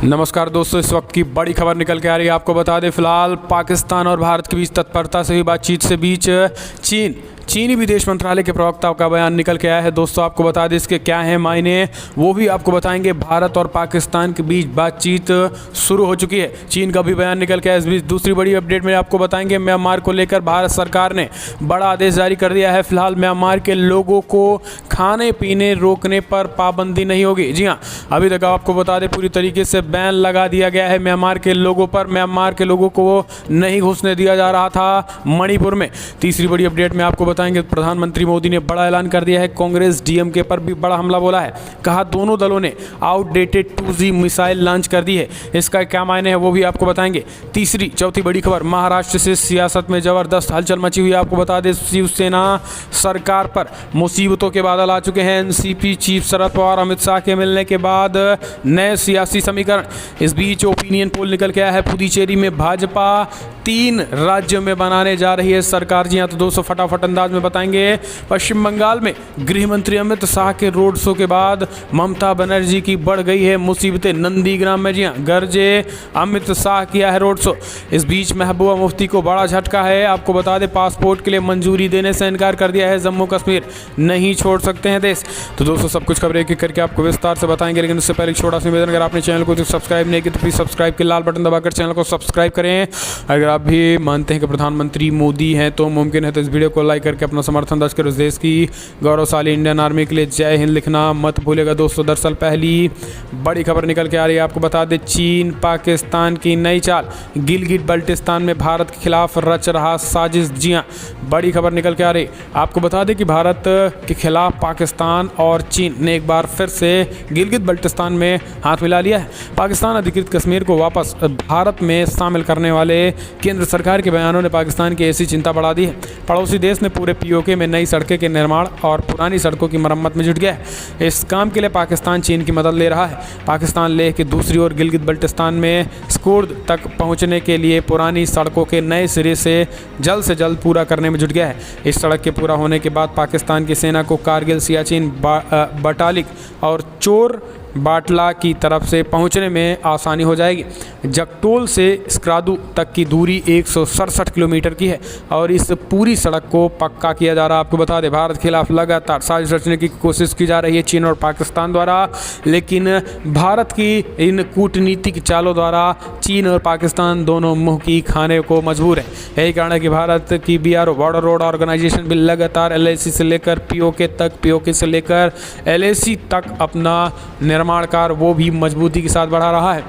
नमस्कार दोस्तों, इस वक्त की बड़ी खबर निकल के आ रही है। आपको बता दें, फिलहाल पाकिस्तान और भारत के बीच तत्परता से हुई बातचीत से बीच चीनी विदेश मंत्रालय के प्रवक्ता का बयान निकल के आया है। दोस्तों आपको बता दें इसके क्या हैं मायने, वो भी आपको बताएंगे। भारत और पाकिस्तान के बीच बातचीत शुरू हो चुकी है, चीन का भी बयान निकल के आया। इस बीच दूसरी बड़ी अपडेट में आपको बताएंगे, म्यांमार को लेकर भारत सरकार ने बड़ा आदेश जारी कर दिया है। फिलहाल म्यांमार के लोगों को खाने पीने रोकने पर पाबंदी नहीं होगी। जी हाँ, अभी तक आपको बता दें पूरी तरीके से बैन लगा दिया गया है म्यांमार के लोगों पर। म्यांमार के लोगों को नहीं घुसने दिया जा रहा था मणिपुर में। तीसरी बड़ी अपडेट में आपको बताएंगे, प्रधानमंत्री मोदी ने बड़ा ऐलान कर दिया है। कांग्रेस डीएमके पर भी बड़ा हमला बोला है। कहा दोनों दलों ने आउटडेटेड 2G मिसाइल लॉन्च कर दी है। इसका क्या मायने है वो भी आपको बताएंगे। चौथी बड़ी खबर, महाराष्ट्र से सियासत में जबरदस्त हलचल मची हुई है। आपको बता दें, शिवसेना सरकार पर मुसीबतों के बादल आ चुके हैं। एनसीपी चीफ शरद पवार अमित शाह के मिलने के बाद नए सियासी समीकरण। इस बीच ओपिनियन पोल निकल के आया है। पुडुचेरी में भाजपा 3 राज्यों में बनाने जा रही है सरकार। जी हाँ, तो दोस्तों फटाफट अंदाज में बताएंगे। पश्चिम बंगाल में गृह मंत्री अमित शाह के रोड शो के बाद ममता बनर्जी की बढ़ गई है मुसीबतें। नंदीग्राम में जी हाँ गरजे अमित शाह किया है रोड शो। इस बीच महबूबा मुफ्ती को बड़ा झटका है। आपको बता दें, पासपोर्ट के लिए मंजूरी देने से इनकार कर दिया है। जम्मू कश्मीर नहीं छोड़ सकते हैं देश। तो दोस्तों सब कुछ खबरें एक करके आपको विस्तार से बताएंगे, लेकिन उससे पहले छोटा सा निवेदन, अगर आपने चैनल को सब्सक्राइब नहीं किया तो प्लीज सब्सक्राइब के लाल बटन दबाकर चैनल को सब्सक्राइब करें। अगर आप भी मानते हैं कि प्रधानमंत्री मोदी हैं तो मुमकिन है तो इस वीडियो को लाइक करके अपना समर्थन दर्ज कर उस देश की गौरवशाली इंडियन आर्मी के लिए जय हिंद लिखना मत भूलेगा। दोस्तों दरअसल पहली बड़ी खबर निकल के आ रही है। आपको बता दें, चीन पाकिस्तान की नई चाल, गिलगिट बल्टिस्तान में भारत के खिलाफ रच रहा साजिश। जी हाँ, बड़ी खबर निकल के आ रही। आपको बता दें कि भारत के खिलाफ पाकिस्तान और चीन ने एक बार फिर से गिलगित बल्टिस्तान में हाथ मिला लिया है। पाकिस्तान अधिकृत कश्मीर को वापस भारत में शामिल करने वाले केंद्र सरकार के बयानों ने पाकिस्तान की ऐसी चिंता बढ़ा दी है। पड़ोसी देश ने पूरे पीओके में नई सड़कें के निर्माण और पुरानी सड़कों की मरम्मत में जुट गया है। इस काम के लिए पाकिस्तान चीन की मदद ले रहा है। पाकिस्तान लेह के दूसरी ओर गिलगित बल्टिस्तान में स्कुर्द तक पहुंचने के लिए पुरानी सड़कों के नए सिरे से जल्द पूरा करने में जुट गया है। इस सड़क के पूरा होने के बाद पाकिस्तान की सेना को कारगिल, सियाचिन, बटालिक और चोर बाटला की तरफ से पहुंचने में आसानी हो जाएगी। जगटोल से स्क्रादू तक की दूरी 167 किलोमीटर की है और इस पूरी सड़क को पक्का किया जा रहा है। आपको बता दें, भारत के खिलाफ लगातार साजिश रचने की कोशिश की जा रही है चीन और पाकिस्तान द्वारा, लेकिन भारत की इन कूटनीतिक चालों द्वारा चीन और पाकिस्तान दोनों मुंह की खाने को मजबूर है। यही कारण है कि भारत की BRO बॉर्डर रोड ऑर्गेनाइजेशन भी लगातार LAC से लेकर POK तक, POK से लेकर LAC तक अपना निर्माण कार्य वो भी मजबूती के साथ बढ़ा रहा है।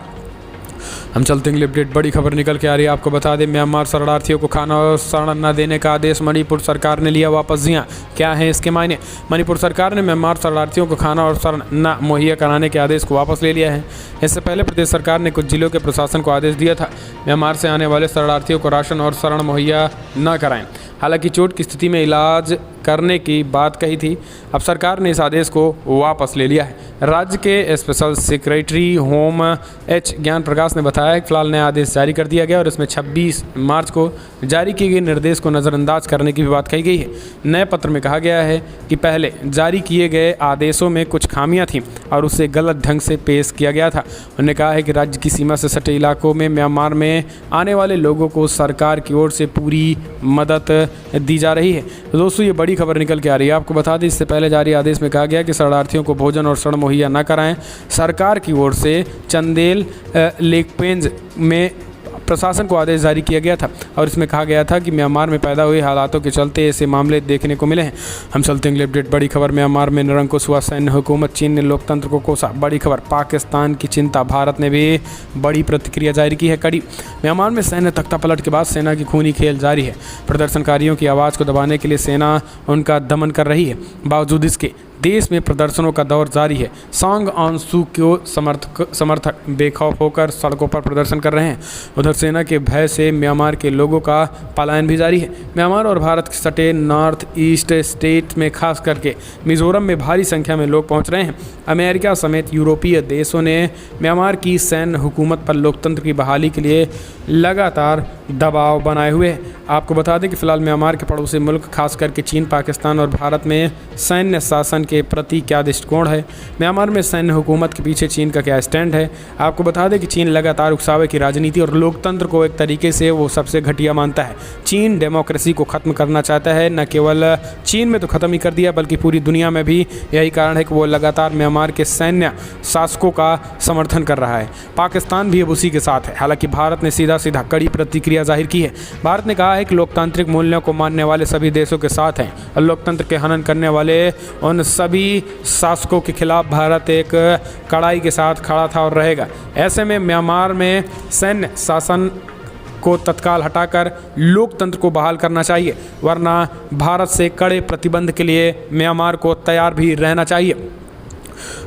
हम चलते हैं अपडेट। बड़ी खबर निकल के आ रही है। आपको बता दें, म्यांमार शरणार्थियों को खाना और शरण न देने का आदेश मणिपुर सरकार ने लिया वापस। जी हाँ, क्या है इसके मायने। मणिपुर सरकार ने म्यांमार शरणार्थियों को खाना और शरण न मुहैया कराने के आदेश को वापस ले लिया है। इससे पहले प्रदेश सरकार ने कुछ जिलों के प्रशासन को आदेश दिया था म्यांमार से आने वाले शरणार्थियों को राशन और शरण मुहैया न कराएं। हालांकि चोट की स्थिति में इलाज करने की बात कही थी। अब सरकार ने इस आदेश को वापस ले लिया है। राज्य के स्पेशल सेक्रेटरी होम ज्ञान प्रकाश ने बताया कि फिलहाल नया आदेश जारी कर दिया गया और इसमें 26 मार्च को जारी किए गए निर्देश को नज़रअंदाज करने की भी बात कही गई है। नए पत्र में कहा गया है कि पहले जारी किए गए आदेशों में कुछ खामियां थीं और उसे गलत ढंग से पेश किया गया था। उन्होंने कहा है कि राज्य की सीमा से सटे इलाकों में म्यांमार में आने वाले लोगों को सरकार की ओर से पूरी मदद दी जा रही है। तो दोस्तों ये बड़ी खबर निकल के आ रही है। आपको बता दें, इससे पहले जारी आदेश में कहा गया कि शरणार्थियों को भोजन और शरण मुहैया न कराएं। सरकार की ओर से चंदेल लेकपेंज में प्रशासन को आदेश जारी किया गया था और इसमें कहा गया था कि म्यांमार में पैदा हुए हालातों के चलते ऐसे मामले देखने को मिले हैं। हम चलते हैं अपडेट। बड़ी खबर, म्यांमार में निरंकुश हुआ सैन्य हुकूमत, चीन ने लोकतंत्र को कोसा। बड़ी खबर, पाकिस्तान की चिंता, भारत ने भी बड़ी प्रतिक्रिया जारी की है कड़ी। म्यांमार में सैन्य तख्तापलट के बाद सेना की खूनी खेल जारी है। प्रदर्शनकारियों की आवाज़ को दबाने के लिए सेना उनका दमन कर रही है। बावजूद इसके देश में प्रदर्शनों का दौर जारी है। सांग ऑन सू को समर्थक बेखौफ होकर सड़कों पर प्रदर्शन कर रहे हैं। उधर सेना के भय से म्यांमार के लोगों का पलायन भी जारी है। म्यांमार और भारत के सटे नॉर्थ ईस्ट स्टेट में खास करके मिजोरम में भारी संख्या में लोग पहुंच रहे हैं। अमेरिका समेत यूरोपीय देशों ने म्यांमार की सैन्य हुकूमत पर लोकतंत्र की बहाली के लिए लगातार दबाव बनाए हुए हैं। आपको बता दें कि फिलहाल म्यांमार के पड़ोसी मुल्क खास करके चीन, पाकिस्तान और भारत में सैन्य शासन के प्रति क्या दृष्टिकोण है, म्यांमार में सैन्य हुकूमत के पीछे चीन का क्या स्टैंड है। आपको बता दें कि चीन लगातार उकसावे की राजनीति और लोकतंत्र को एक तरीके से वो सबसे घटिया मानता है। चीन डेमोक्रेसी को ख़त्म करना चाहता है, न केवल चीन में तो ख़त्म ही कर दिया बल्कि पूरी दुनिया में भी। यही कारण है कि वो लगातार म्यांमार के सैन्य शासकों का समर्थन कर रहा है। पाकिस्तान भी अब उसी के साथ है। हालांकि भारत ने सीधा सीधा कड़ी प्रतिक्रिया जाहिर की है। भारत ने कहा है कि लोकतांत्रिक मूल्यों को मानने वाले सभी देशों के साथ हैं और लोकतंत्र के हनन करने वाले उन सभी शासकों के खिलाफ भारत एक कड़ाई के साथ खड़ा था और रहेगा। ऐसे में म्यांमार में सैन्य शासन को तत्काल हटाकर लोकतंत्र को बहाल करना चाहिए, वरना भारत से कड़े प्रतिबंध के लिए म्यांमार को तैयार भी रहना चाहिए।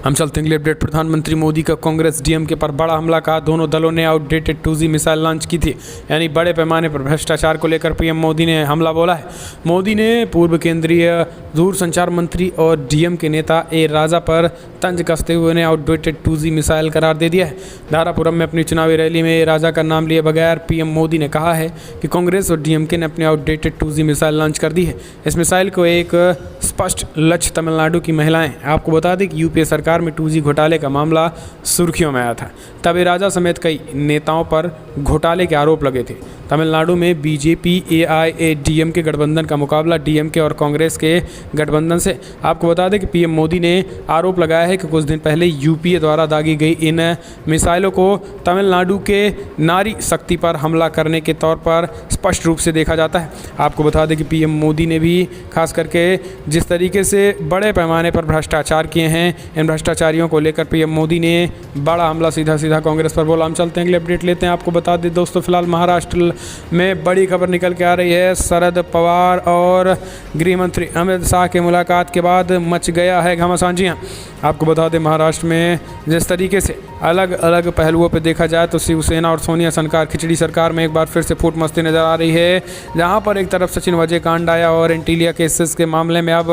हम चलते हैं अगले अपडेट। प्रधानमंत्री मोदी का कांग्रेस डीएमके पर बड़ा हमला का। दोनों दलों ने आउटडेटेड 2G मिसाइल लॉन्च की थी, यानी बड़े पैमाने पर भ्रष्टाचार को लेकर पीएम मोदी ने हमला बोला है। मोदी ने पूर्व केंद्रीय दूरसंचार मंत्री और डीएमके नेता ए राजा पर तंज कसते हुए उन्हें आउटडेटेड 2G मिसाइल करार दे दिया है। धारापुरम में अपनी चुनावी रैली में ए राजा का नाम लिए बगैर पीएम मोदी ने कहा है कि कांग्रेस और डीएमके ने अपनी आउटडेटेड 2G मिसाइल लॉन्च कर दी है। इस मिसाइल को एक स्पष्ट लक्ष्य तमिलनाडु की महिलाएं। आपको बता दें कि यूपीए सरकार में 2G घोटाले का मामला सुर्खियों में आया था। तब ए राजा समेत कई नेताओं पर घोटाले के आरोप लगे थे। तमिलनाडु में बीजेपी AIADMK गठबंधन का मुकाबला डीएमके और कांग्रेस के गठबंधन से। आपको बता दें कि पीएम मोदी ने आरोप लगाया है कि कुछ दिन पहले यूपीए द्वारा दागी गई इन मिसाइलों को तमिलनाडु के नारी शक्ति पर हमला करने के तौर पर स्पष्ट रूप से देखा जाता है। आपको बता दें कि पीएम मोदी ने भी खास करके जिस तरीके से बड़े पैमाने पर भ्रष्टाचार किए हैं, इन भ्रष्टाचारियों को लेकर पीएम मोदी ने बड़ा हमला सीधा सीधा कांग्रेस पर बोला। हम चलते हैं अगले अपडेट लेते हैं। आपको बता दें दोस्तों, फिलहाल महाराष्ट्र में बड़ी खबर निकल के आ रही है। शरद पवार और गृह मंत्री अमित शाह की मुलाकात के बाद मच गया है घमासान। जी हाँ, आपको बता दें महाराष्ट्र में जिस तरीके से अलग अलग पहलुओं पर देखा जाए तो शिवसेना और सोनिया सरकार खिचड़ी सरकार में एक बार फिर से फूट मस्ती नजर आ रही है। जहां पर एक तरफ सचिन वजह कांड आया और एंटीलिया केसेस के मामले में अब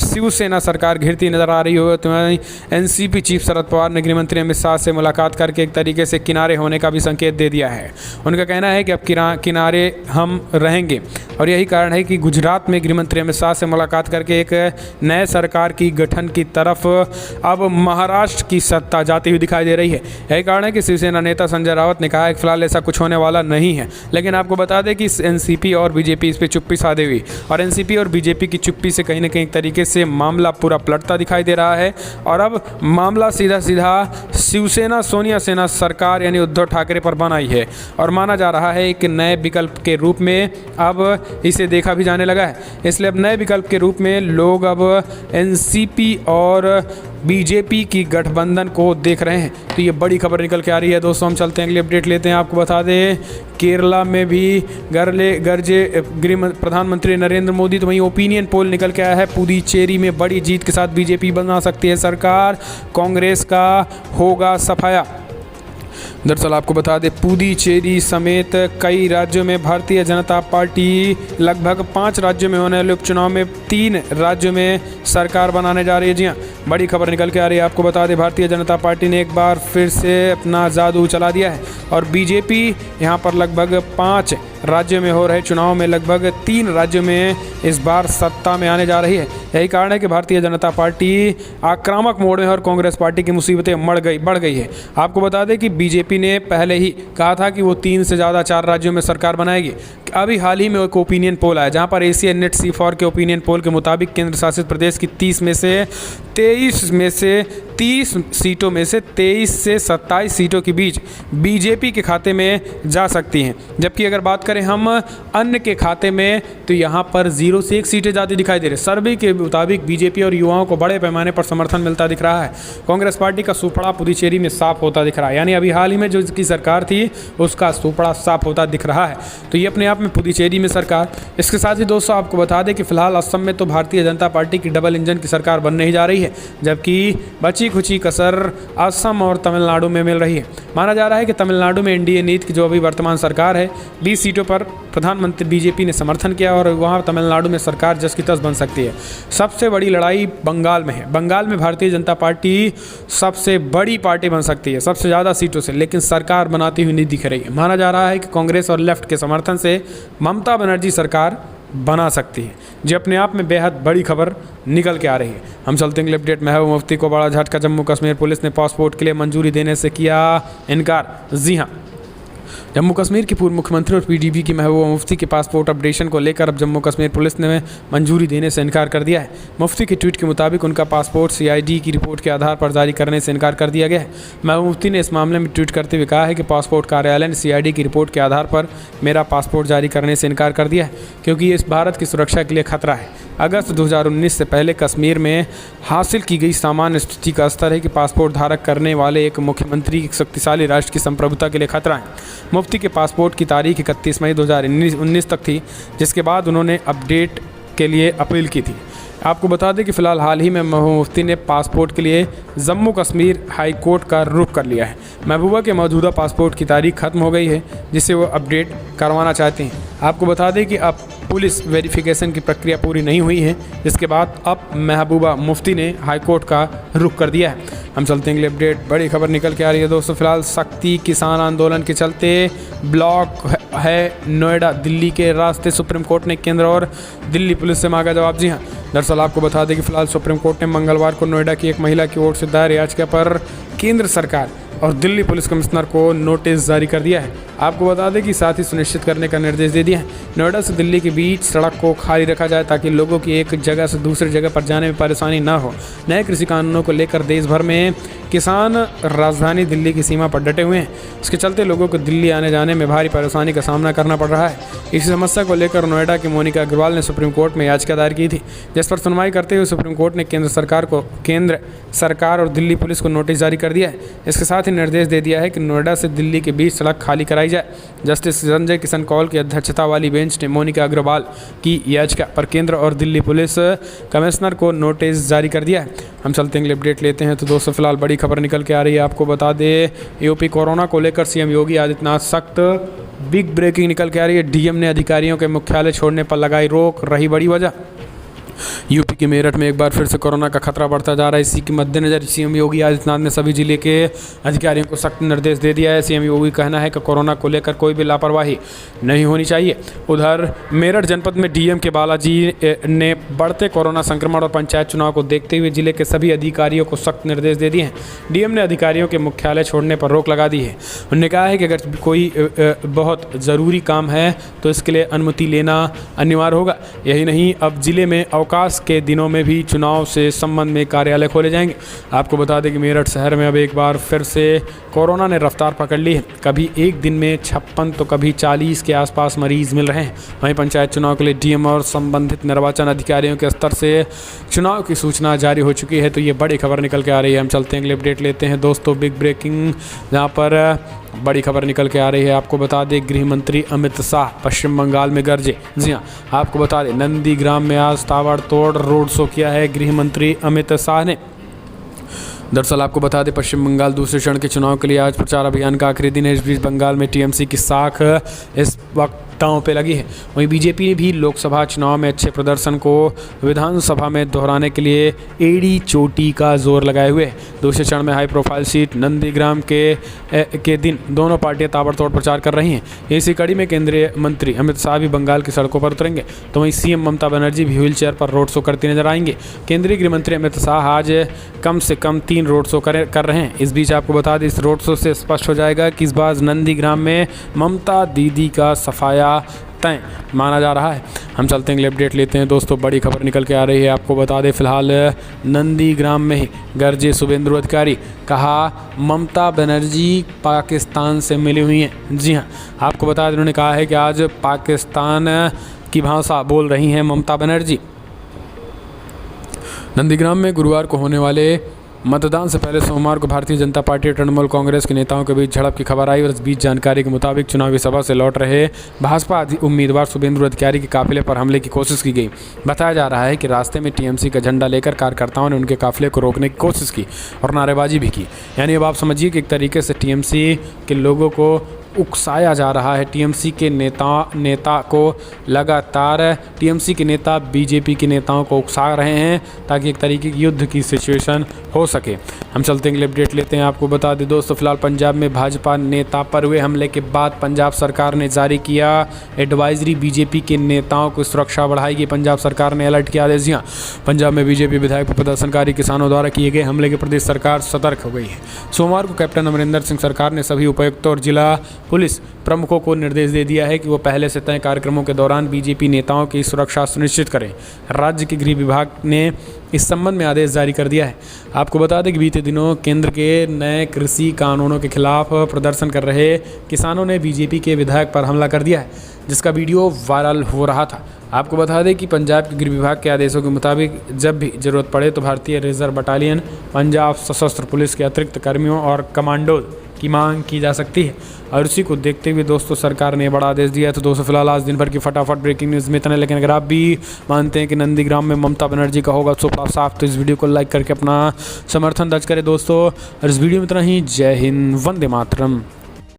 शिवसेना सरकार घिरती नजर आ रही हो, तो एनसीपी चीफ शरद पवार ने गृहमंत्री अमित शाह से मुलाकात करके एक तरीके से किनारे होने का भी संकेत दे दिया है। उनका कहना है कि अब किनारे हम रहेंगे और यही कारण है कि गुजरात में गृहमंत्री अमित शाह से मुलाकात करके एक नए सरकार की गठन की तरफ अब महाराष्ट्र की सत्ता जाती हुई दिखाई दे रही है। यही कारण है कि शिवसेना नेता संजय रावत ने कहा है कि फिलहाल ऐसा कुछ होने वाला नहीं है, लेकिन आपको बता दें कि एनसीपी और बीजेपी इस पर चुप्पी साधे हुई और एनसीपी और बीजेपी की चुप्पी से कहीं ना कहीं तरीके से मामला पूरा पलटता दिखाई दे रहा है और अब मामला सीधा सीधा शिवसेना सोनिया सेना सरकार यानी उद्धव ठाकरे पर बन आई है और माना जा रहा है एक नए विकल्प के रूप में अब इसे देखा भी जाने लगा है। इसलिए अब नए विकल्प के रूप में लोग अब एनसीपी और बीजेपी की गठबंधन को देख रहे हैं। तो ये बड़ी खबर निकल के आ रही है दोस्तों। हम चलते हैं अगले अपडेट लेते हैं। आपको बता दें केरला में भी गरजे प्रधानमंत्री नरेंद्र मोदी। तो वहीं ओपिनियन पोल निकल के आया है, पुदुचेरी में बड़ी जीत के साथ बीजेपी बना सकती है सरकार, कांग्रेस का होगा सफाया। दरअसल आपको बता दें पुदुचेरी समेत कई राज्यों में भारतीय जनता पार्टी लगभग 5 राज्यों में होने वाले उपचुनाव में 3 राज्यों में सरकार बनाने जा रही है। जी हाँ, बड़ी खबर निकल के आ रही है। आपको बता दें भारतीय जनता पार्टी ने एक बार फिर से अपना जादू चला दिया है और बीजेपी यहाँ पर लगभग 5 राज्यों में हो रहे चुनाव में लगभग 3 राज्यों में इस बार सत्ता में आने जा रही है। यही कारण है कि भारतीय जनता पार्टी आक्रामक मोड में और कांग्रेस पार्टी की मुसीबतें बढ़ गई है। आपको बता दें कि बीजेपी ने पहले ही कहा था कि वो 3 से ज़्यादा 4 राज्यों में सरकार बनाएगी। अभी हाल ही में एक ओपिनियन पोल आया जहां पर एशियन नेट C4 के ओपिनियन पोल के मुताबिक केंद्र शासित प्रदेश की 30 सीटों में से 23 से 27 सीटों के बीच बीजेपी के खाते में जा सकती हैं, जबकि अगर बात करें हम अन्य के खाते में तो यहां पर 0 से 1 सीटें जाती दिखाई दे रही। सर्वे के मुताबिक बीजेपी और युवाओं को बड़े पैमाने पर समर्थन मिलता दिख रहा है। कांग्रेस पार्टी का सुपड़ा पुदुचेरी में साफ होता दिख रहा है, यानी अभी हाल ही में जो इसकी सरकार थी उसका सुपड़ा साफ होता दिख रहा है। तो ये अपने आप में पुदुचेरी में सरकार। इसके साथ ही दोस्तों आपको बता दें कि फिलहाल असम में तो भारतीय जनता पार्टी की डबल इंजन की सरकार बनने ही जा रही है, जबकि बची खुची कसर असम और तमिलनाडु में मिल रही है। माना जा रहा है कि तमिलनाडु में एनडीए नीति की जो अभी वर्तमान सरकार है 20 सीटों पर प्रधानमंत्री बीजेपी ने समर्थन किया और वहां तमिलनाडु में सरकार जस की तस बन सकती है। सबसे बड़ी लड़ाई बंगाल में है। बंगाल में भारतीय जनता पार्टी सबसे बड़ी पार्टी बन सकती है, सबसे ज़्यादा सीटों से, लेकिन सरकार बनाती हुई नहीं दिख रही है। माना जा रहा है कि कांग्रेस और लेफ्ट के समर्थन से ममता बनर्जी सरकार बना सकती है, जो अपने आप में बेहद बड़ी खबर निकल के आ रही है। हम चलते हैं अपडेट। महबूबा मुफ्ती को बड़ा झटका, जम्मू कश्मीर पुलिस ने पासपोर्ट के लिए मंजूरी देने से किया इनकार। जी हाँ, जम्मू कश्मीर की पूर्व मुख्यमंत्री और पीडीपी की महबूबा मुफ्ती के पासपोर्ट अपडेशन को लेकर अब जम्मू कश्मीर पुलिस ने मंजूरी देने से इनकार कर दिया है। मुफ्ती के ट्वीट के मुताबिक उनका पासपोर्ट सीआईडी की रिपोर्ट के आधार पर जारी करने से इनकार कर दिया गया है। महबूबा मुफ्ती ने इस मामले में ट्वीट करते हुए कहा है कि पासपोर्ट कार्यालय ने सीआईडी की रिपोर्ट के आधार पर मेरा पासपोर्ट जारी करने से इनकार कर दिया है, क्योंकि ये इस भारत की सुरक्षा के लिए खतरा है। अगस्त 2019 से पहले कश्मीर में हासिल की गई सामान्य स्थिति का स्तर है कि पासपोर्ट धारक करने वाले एक मुख्यमंत्री एक शक्तिशाली राष्ट्र की संप्रभुता के लिए खतरा है। मुफ्ती के पासपोर्ट की तारीख 31 मई 2019 तक थी, जिसके बाद उन्होंने अपडेट के लिए अपील की थी। आपको बता दें कि फ़िलहाल हाल ही में महबूबा मुफ्ती ने पासपोर्ट के लिए जम्मू कश्मीर हाई कोर्ट का रुख कर लिया है। महबूबा के मौजूदा पासपोर्ट की तारीख खत्म हो गई है, जिसे वो अपडेट करवाना चाहते हैं। आपको बता दें कि अब पुलिस वेरिफिकेशन की प्रक्रिया पूरी नहीं हुई है, जिसके बाद अब महबूबा मुफ्ती ने हाई कोर्ट का रुख कर दिया है। हम चलते हैं अगले अपडेट। बड़ी खबर निकल के आ रही है दोस्तों। फिलहाल शक्ति किसान आंदोलन के चलते ब्लॉक है नोएडा दिल्ली के रास्ते। सुप्रीम कोर्ट ने केंद्र और दिल्ली पुलिस से मांगा जवाब। जी हाँ, दरअसल आपको बता दें कि फिलहाल सुप्रीम कोर्ट ने मंगलवार को नोएडा की एक महिला की ओर से दायर याचिका पर केंद्र सरकार और दिल्ली पुलिस कमिश्नर को नोटिस जारी कर दिया है। आपको बता दें कि साथ ही सुनिश्चित करने का निर्देश दे दिया है नोएडा से दिल्ली के बीच सड़क को खाली रखा जाए, ताकि लोगों की एक जगह से दूसरी जगह पर जाने में परेशानी ना हो। नए कृषि कानूनों को लेकर देश भर में किसान राजधानी दिल्ली की सीमा पर डटे हुए हैं। इसके चलते लोगों को दिल्ली आने जाने में भारी परेशानी का सामना करना पड़ रहा है। इसी समस्या को लेकर नोएडा की मोनिका अग्रवाल ने सुप्रीम कोर्ट में याचिका दायर की थी, जिस पर सुनवाई करते हुए सुप्रीम कोर्ट ने केंद्र सरकार और दिल्ली पुलिस को नोटिस जारी कर दिया है। इसके साथ ही निर्देश दे दिया है कि नोएडा से दिल्ली के बीच सड़क खाली कराई जाए। जस्टिस संजय किशन कौल की अध्यक्षता वाली बेंच ने मोनिका अग्रवाल की याचिका पर केंद्र और दिल्ली पुलिस कमिश्नर को नोटिस जारी कर दिया है। हम चलते हैं अपडेट लेते हैं। तो दोस्तों फिलहाल बड़ी खबर निकल के आ रही है। आपको बता दें यूपी कोरोना को लेकर सीएम योगी आदित्यनाथ सख्त बिग ब्रेकिंग निकल के आ रही है। डीएम ने अधिकारियों के मुख्यालय छोड़ने पर लगाई रोक, रही बड़ी वजह। यूपी के मेरठ में एक बार फिर से कोरोना का खतरा बढ़ता जा रहा है। इसी के मद्देनजर सीएम योगी आदित्यनाथ ने सभी जिले के अधिकारियों को सख्त निर्देश दे दिया है। सीएम योगी का कहना है कि कोरोना को लेकर कोई भी लापरवाही नहीं होनी चाहिए। उधर मेरठ जनपद में डीएम के बालाजी ने बढ़ते कोरोना संक्रमण और पंचायत चुनाव को देखते हुए जिले के सभी अधिकारियों को सख्त निर्देश दे दिए हैं। डीएम ने अधिकारियों के मुख्यालय छोड़ने पर रोक लगा दी है। उन्होंने कहा है कि अगर कोई बहुत ज़रूरी काम है तो इसके लिए अनुमति लेना अनिवार्य होगा। यही नहीं, अब जिले में अवकाश के दिनों में भी चुनाव से संबंध में कार्यालय खोले जाएंगे। आपको बता दें कि मेरठ शहर में अब एक बार फिर से कोरोना ने रफ्तार पकड़ ली है। कभी एक दिन में 56 तो कभी 40 के आसपास मरीज मिल रहे हैं। वहीं पंचायत चुनाव के लिए डीएम और संबंधित निर्वाचन अधिकारियों के स्तर से चुनाव की सूचना जारी हो चुकी है। तो ये बड़ी खबर निकल के आ रही है। हम चलते हैं अगले अपडेट लेते हैं दोस्तों। बिग ब्रेकिंग, जहाँ पर बड़ी खबर निकल के आ रही है। आपको बता दें गृह मंत्री अमित शाह पश्चिम बंगाल में गरजे। जी हाँ, आपको बता दें नंदीग्राम में आज ताबड़तोड़ रोड शो किया है गृह मंत्री अमित शाह ने। दरअसल आपको बता दें पश्चिम बंगाल दूसरे चरण के चुनाव के लिए आज प्रचार अभियान का आखिरी दिन है। इस बीच बंगाल में टीएमसी की साख इस वक्त दांव पे लगी है। वहीं बीजेपी ने भी लोकसभा चुनाव में अच्छे प्रदर्शन को विधानसभा में दोहराने के लिए एड़ी चोटी का जोर लगाए हुए है। दूसरे चरण में हाई प्रोफाइल सीट नंदीग्राम के दिन दोनों पार्टियां ताबड़तोड़ प्रचार कर रही हैं। इसी कड़ी में केंद्रीय मंत्री अमित शाह भी बंगाल की सड़कों पर उतरेंगे, तो वहीं सीएम ममता बनर्जी भी व्हील चेयर पर रोड शो करती नजर आएंगे। केंद्रीय गृह मंत्री अमित शाह आज कम से कम 3 रोड शो कर रहे हैं। इस बीच आपको बता दें इस रोड शो से स्पष्ट हो जाएगा कि इस बार नंदीग्राम में ममता दीदी का सफाया तय माना जा रहा है। हम चलते हैं अगले अपडेट लेते हैं दोस्तों। बड़ी खबर निकल के आ रही है। आपको बता दें फिलहाल नंदीग्राम में ही गरजे शुभेंदु अधिकारी, कहा ममता बनर्जी पाकिस्तान से मिली हुई हैं। जी हाँ, आपको बता दें उन्होंने कहा है कि आज पाकिस्तान की भाषा बोल रही हैं ममता बनर्जी। नंदीग्राम में गुरुवार को होने वाले मतदान से पहले सोमवार को भारतीय जनता पार्टी और तृणमूल कांग्रेस के नेताओं के बीच झड़प की खबर आई और इस बीच जानकारी के मुताबिक चुनावी सभा से लौट रहे भाजपा उम्मीदवार शुभेंदु अधिकारी के काफिले पर हमले की कोशिश की गई। बताया जा रहा है कि रास्ते में टीएमसी का झंडा लेकर कार्यकर्ताओं ने उनके काफिले को रोकने की कोशिश की और नारेबाजी भी की। यानी अब आप समझिए कि एक तरीके से टीएमसी के लोगों को उकसाया जा रहा है। टीएमसी के नेता को लगातार टीएमसी के नेता बीजेपी के नेताओं को उकसा रहे हैं ताकि एक तरीके की युद्ध की सिचुएशन हो सके। हम चलते हैं, अपडेट लेते हैं। आपको बता दें दोस्तों, फिलहाल पंजाब में भाजपा नेता पर हुए हमले के बाद पंजाब सरकार ने जारी किया एडवाइजरी। बीजेपी के नेताओं को सुरक्षा बढ़ाएगी। पंजाब सरकार ने अलर्ट किया आदेश। यहाँ पंजाब में बीजेपी विधायक प्रदर्शनकारी किसानों द्वारा किए गए हमले के प्रदेश सरकार सतर्क हो गई है। सोमवार को कैप्टन अमरिंदर सिंह सरकार ने सभी उपायुक्तों और जिला पुलिस प्रमुखों को निर्देश दे दिया है कि वो पहले से तय कार्यक्रमों के दौरान बीजेपी नेताओं की सुरक्षा सुनिश्चित करें। राज्य के गृह विभाग ने इस संबंध में आदेश जारी कर दिया है। आपको बता दें कि बीते दिनों केंद्र के नए कृषि कानूनों के खिलाफ प्रदर्शन कर रहे किसानों ने बीजेपी के विधायक पर हमला कर दिया है, जिसका वीडियो वायरल हो रहा था। आपको बता दें कि पंजाब के गृह विभाग के आदेशों के मुताबिक जब भी जरूरत पड़े तो भारतीय रिजर्व बटालियन, पंजाब सशस्त्र पुलिस के अतिरिक्त कर्मियों और कमांडो की मांग की जा सकती है। और उसी को देखते हुए दोस्तों सरकार ने बड़ा आदेश दिया। तो दोस्तों फिलहाल आज दिन भर की फटाफट ब्रेकिंग न्यूज़ में इतना। लेकिन अगर आप भी मानते हैं कि नंदीग्राम में ममता बनर्जी का होगा सुपड़ा साफ, तो इस वीडियो को लाइक करके अपना समर्थन दर्ज करें दोस्तों। और इस वीडियो में इतना ही। जय हिंद, वंदे मातरम।